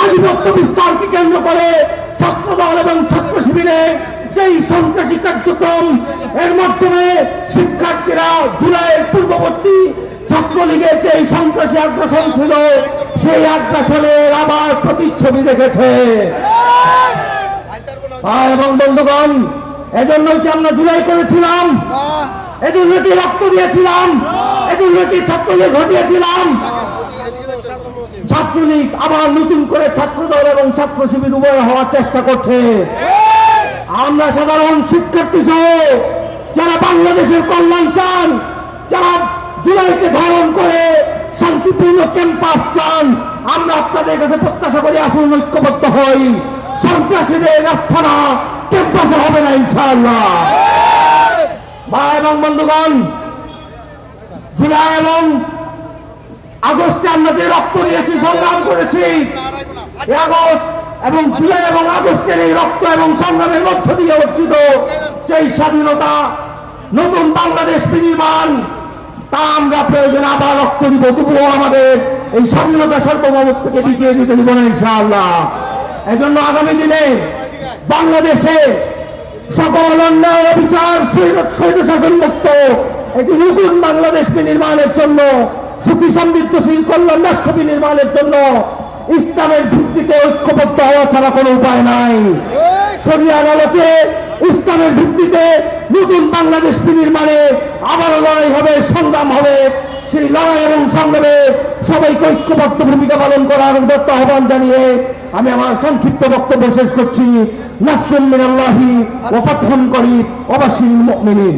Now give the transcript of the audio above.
আধিপত্য বিস্তারকে কেন্দ্র করে ছাত্রদল এবং ছাত্র শিবিরে যেই সন্ত্রাসী কার্যক্রম, এর মাধ্যমে শিক্ষার্থীরা জুলাইয়ের পূর্ববর্তী ছাত্রলীগের যে সন্ত্রাসী আগ্রাসন ছিল, সেই আগ্রাসনের আবার প্রতিচ্ছবি দেখেছে। এবং বন্ধুগণ, এজন্যই কি আমরা জুলাই করেছিলাম? এজন্য কি রক্ত দিয়েছিলাম? এজন্য কি ছাত্রলীগ ঘটিয়েছিলাম? ছাত্রলীগ আবার নতুন করে ছাত্রদল এবং ছাত্র শিবির উভয় হওয়ার চেষ্টা করছে। আমরা সাধারণ শিক্ষার্থী সহ যারা বাংলাদেশের কল্যাণ চান, যারা জুলাইকে ধারণ করে শান্তিপূর্ণ ক্যাম্পাস চান, আমরা আপনাদের কাছে প্রত্যাশা করি আসুন ঐক্যবদ্ধ হই। সন্ত্রাসীদের আস্থানা ক্যাম্পাসে হবে না ইনশাআল্লাহ। ভাই এবং বন্ধুগণ, জুলাই এবং আগস্টে আমরা যে রক্ত দিয়েছি, সংগ্রাম করেছি, আগস্ট এবং জুলাই এবং আগস্টের এই রক্ত এবং সংগ্রামের মধ্য দিয়ে অর্জিত যে স্বাধীনতা, নতুন বাংলাদেশ বিনির্মাণ, তা আমরা প্রয়োজনে আবার রক্ত দিব, তবুও আমাদের এই স্বাধীনতা সার্বভৌমত্ব থেকে বিকিয়ে দিতে দিব না ইনশাআল্লাহ। এজন্য আগামী দিনে বাংলাদেশে সকল অন্যায় অবিচার স্বৈরশাসন মুক্ত একটি নতুন বাংলাদেশ বিনির্মাণের জন্য, সুখী সমৃদ্ধশীল কল্যাণ রাষ্ট্র বিনির্মাণের জন্য ইসলামের ভিত্তিতে ঐক্যবদ্ধ হওয়া ছাড়া কোনো উপায় নাই। শরিয়ার আলোকে ইসলামের ভিত্তিতে নতুন বাংলাদেশ বিনির্মাণে আবারও লড়াই হবে, সংগ্রাম হবে। সেই লড়াই এবং সংগ্রামে সবাইকে ঐক্যবদ্ধ ভূমিকা পালন করার উদাত্ত আহ্বান জানিয়ে আমি আমার সংক্ষিপ্ত বক্তব্য শেষ করছি। নাসরুম মিনাল্লাহি ওয়া ফাতহুন করিব ওয়া বাশশিরিল মুমিনিন।